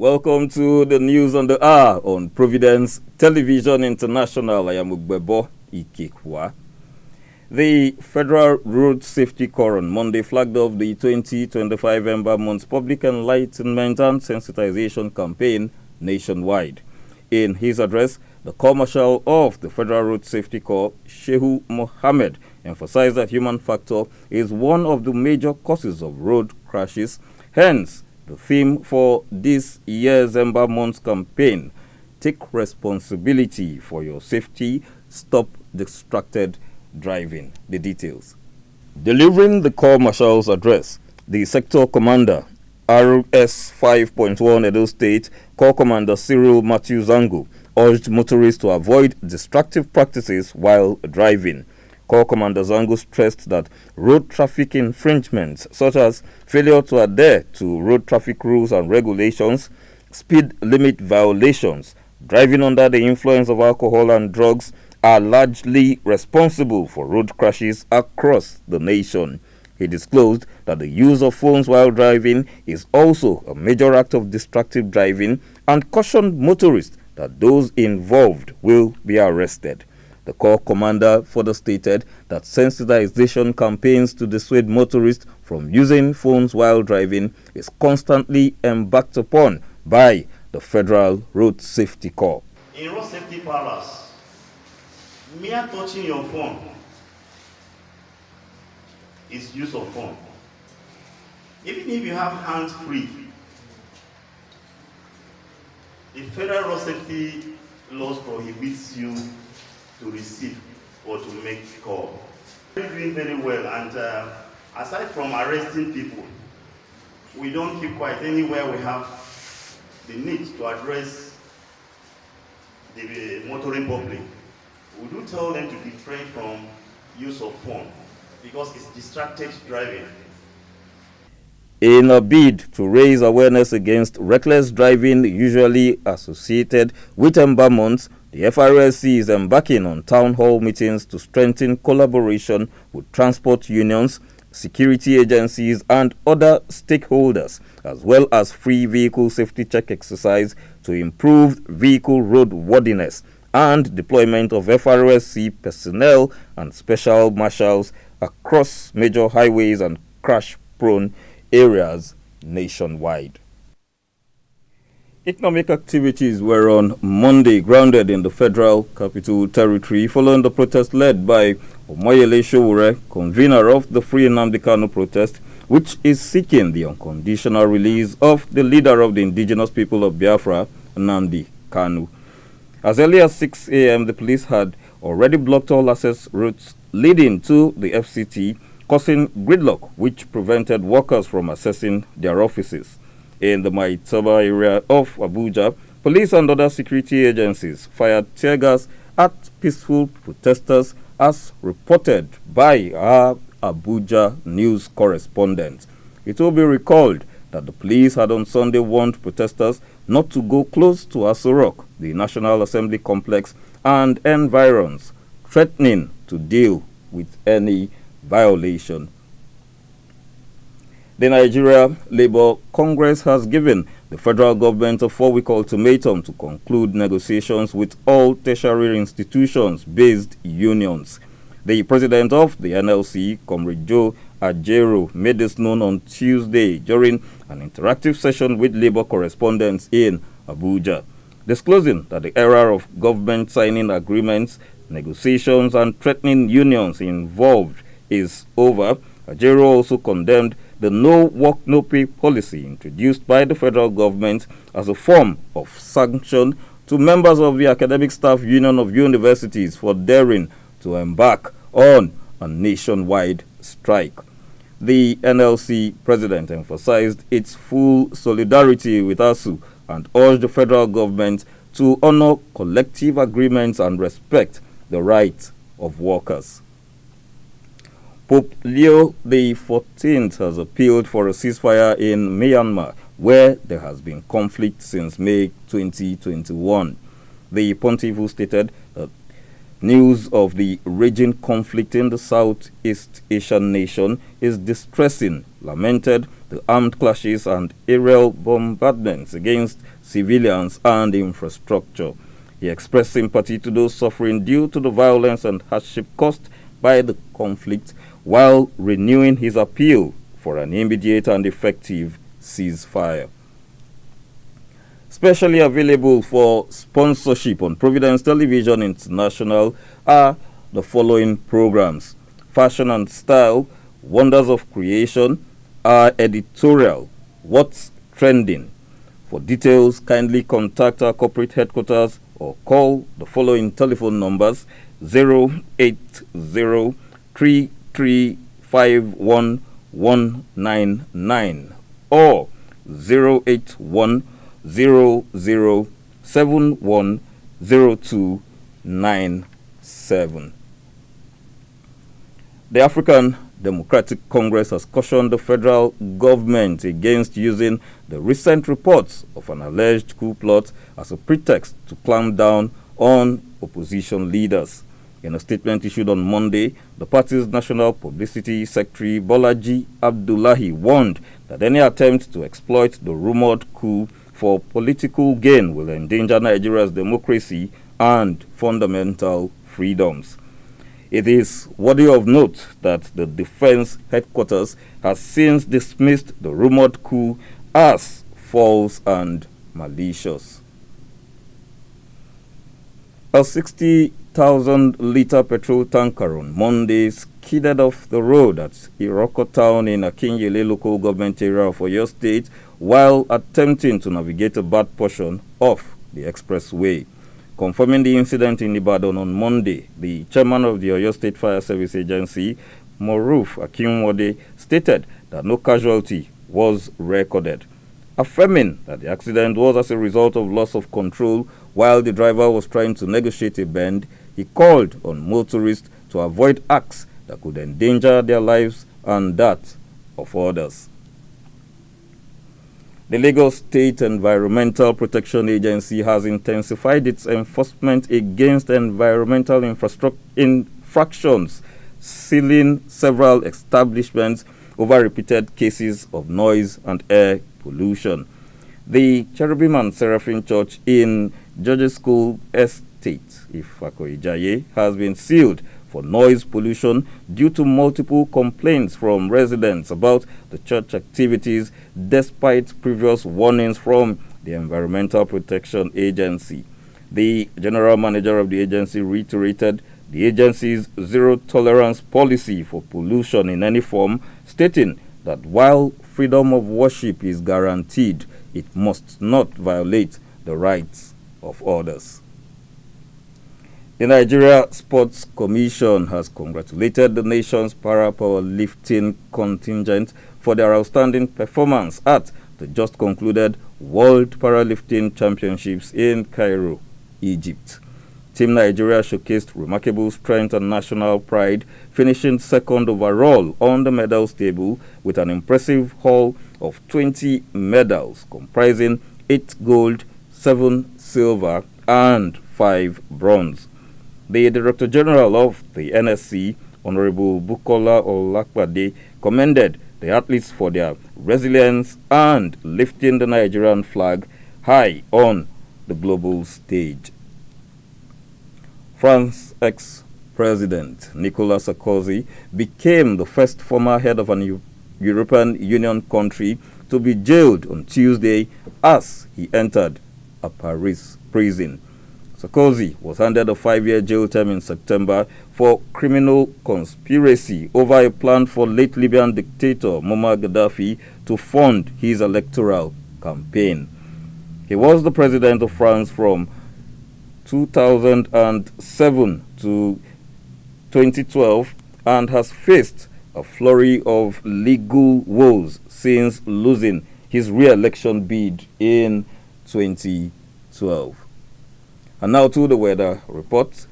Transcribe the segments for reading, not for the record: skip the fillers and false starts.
Welcome to the news on the hour on Providence Television International. I am Ugbebo Ikekwa. The Federal Road Safety Corps on Monday flagged off the 2025 Ember month's public enlightenment and sensitization campaign nationwide. In his address, the Corps Marshal of the Federal Road Safety Corps, Shehu Mohammed, emphasized that human factor is one of the major causes of road crashes. Hence, the theme for this year's Ember Month campaign: take responsibility for your safety, stop distracted driving. The details. Delivering the Corps Marshal's address, the sector commander, RS 5.1 Edo State, Corps Commander Cyril Matthew Zango, urged motorists to avoid destructive practices while driving. Corps Commander Zango stressed that road traffic infringements, such as failure to adhere to road traffic rules and regulations, speed limit violations, driving under the influence of alcohol and drugs, are largely responsible for road crashes across the nation. He disclosed that the use of phones while driving is also a major act of distracted driving and cautioned motorists that those involved will be arrested. The Corps Commander further stated that sensitization campaigns to dissuade motorists from using phones while driving is constantly embarked upon by the Federal Road Safety Corps. In road safety parlors, mere touching your phone is use of phone. Even if you have hands free, the Federal Road Safety laws prohibits you to receive or to make call. We're doing very well, and aside from arresting people, we don't keep quiet. Anywhere we have the need to address the motoring public, we do tell them to refrain from use of phone because it's distracted driving. In a bid to raise awareness against reckless driving usually associated with Ember months, the Frsc is embarking on town hall meetings to strengthen collaboration with transport unions, security agencies, and other stakeholders, as well as free vehicle safety check exercise to improve vehicle roadworthiness and deployment of Frsc personnel and special marshals across major highways and crash-prone areas nationwide. Economic activities were on Monday grounded in the Federal Capital Territory following the protest led by Omoyele Sowore, convener of the Free Nnamdi Kanu protest, which is seeking the unconditional release of the leader of the indigenous people of Biafra, Nnamdi Kanu. As early as 6 a.m., the police had already blocked all access routes leading to the FCT, causing gridlock which prevented workers from accessing their offices. In the Maitaba area of Abuja, police and other security agencies fired tear gas at peaceful protesters, as reported by our Abuja news correspondent. It will be recalled that the police had on Sunday warned protesters not to go close to Aso Rock, the National Assembly complex, and environs, threatening to deal with any violation. The Nigeria Labour Congress has given the federal government a 4-week ultimatum to conclude negotiations with all tertiary institutions-based unions. The president of the NLC, Comrade Joe Ajero, made this known on Tuesday during an interactive session with Labour correspondents in Abuja, disclosing that the era of government signing agreements, negotiations, and threatening unions involved is over. Ajero also condemned the no work, no pay policy introduced by the federal government as a form of sanction to members of the Academic Staff Union of Universities for daring to embark on a nationwide strike. The NLC president emphasized its full solidarity with ASU and urged the federal government to honor collective agreements and respect the rights of workers. Pope Leo XIV has appealed for a ceasefire in Myanmar, where there has been conflict since May 2021. The pontiff stated that News of the raging conflict in the Southeast Asian nation is distressing, lamented the armed clashes and aerial bombardments against civilians and infrastructure. He expressed sympathy to those suffering due to the violence and hardship caused by the conflict, while renewing his appeal for an immediate and effective ceasefire. Specially available for sponsorship on Providence Television International are the following programs: Fashion and Style, Wonders of Creation, our editorial, What's Trending. For details, kindly contact our corporate headquarters or call the following telephone numbers: 08033511199 or 08100710297. The African Democratic Congress has cautioned the federal government against using the recent reports of an alleged coup plot as a pretext to clamp down on opposition leaders. In a statement issued on Monday, the party's National Publicity Secretary Bolaji Abdullahi warned that any attempt to exploit the rumored coup for political gain will endanger Nigeria's democracy and fundamental freedoms. It is worthy of note that the Defense Headquarters has since dismissed the rumored coup as false and malicious. A 60,000-litre petrol tanker on Monday skidded off the road at Iroko Town in Akinyele local government area of Oyo State while attempting to navigate a bad portion of the expressway. Confirming the incident in Ibadan on Monday, the chairman of the Oyo State Fire Service Agency, Moruf Akinwode, stated that no casualty was recorded, affirming that the accident was as a result of loss of control while the driver was trying to negotiate a bend. He called on motorists to avoid acts that could endanger their lives and that of others. The Lagos State Environmental Protection Agency has intensified its enforcement against environmental infractions, sealing several establishments over repeated cases of noise and air pollution. The Cherubim and Seraphim Church in George's School Estate, Ifako-Ijaye, has been sealed for noise pollution due to multiple complaints from residents about the church activities, despite previous warnings from the Environmental Protection Agency. The general manager of the agency reiterated the agency's zero-tolerance policy for pollution in any form, stating that while freedom of worship is guaranteed, it must not violate the rights of others. The Nigeria Sports Commission has congratulated the nation's para-powerlifting contingent for their outstanding performance at the just concluded World Powerlifting Championships in Cairo, Egypt. Team Nigeria showcased remarkable strength and national pride, finishing second overall on the medals table with an impressive haul of 20 medals comprising 8 gold, 7 silver, and 5 bronze. The Director General of the NSC, Honorable Bukola Olakpade, commended the athletes for their resilience and lifting the Nigerian flag high on the global stage. France's ex-president Nicolas Sarkozy became the first former head of an European Union country to be jailed on Tuesday as he entered a Paris prison. Sarkozy was handed a 5-year jail term in September for criminal conspiracy over a plan for late Libyan dictator Muammar Gaddafi to fund his electoral campaign. He was the president of France from 2007 to 2012 and has faced a flurry of legal woes since losing his re-election bid in 2012. And now to the weather report.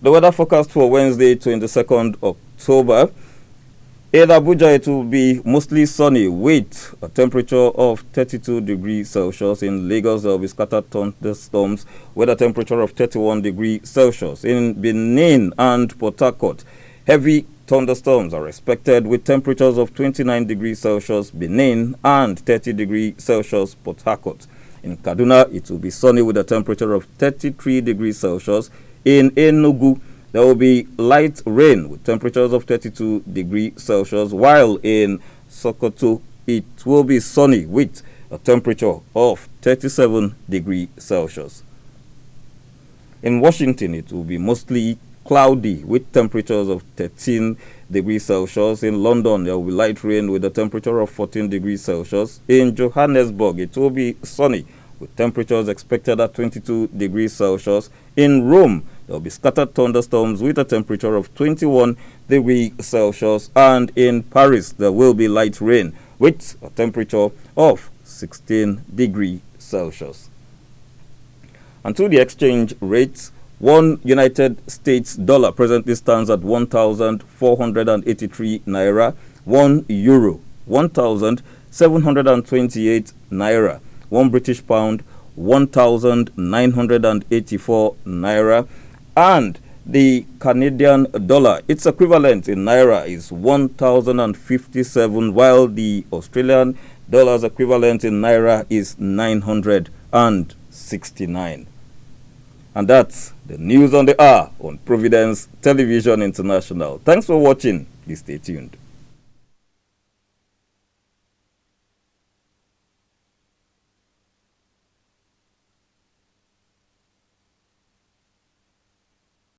The weather forecast for Wednesday, 22nd October. In Abuja, it will be mostly sunny with a temperature of 32 degrees Celsius. In Lagos, there will be scattered thunderstorms with a temperature of 31 degrees Celsius. In Benin and Port Harcourt, heavy thunderstorms are expected with temperatures of 29 degrees Celsius Benin and 30 degrees Celsius Port Harcourt. In Kaduna, it will be sunny with a temperature of 33 degrees Celsius. In Enugu, there will be light rain with temperatures of 32 degrees Celsius, while in Sokoto, it will be sunny with a temperature of 37 degrees Celsius. In Washington, it will be mostly cloudy with temperatures of 13 degrees Celsius. In London, there will be light rain with a temperature of 14 degrees Celsius. In Johannesburg, it will be sunny with temperatures expected at 22 degrees Celsius. In Rome, there will be scattered thunderstorms with a temperature of 21 degrees Celsius. And in Paris, there will be light rain with a temperature of 16 degrees Celsius. And to the exchange rates, one United States dollar presently stands at 1,483 naira, 1 euro, 1,728 naira, 1 British pound, 1,984 naira, and the Canadian dollar, its equivalent in naira is 1,057, while the Australian dollar's equivalent in naira is 969. And that's the news on the hour on Providence Television International. Thanks for watching. Please stay tuned.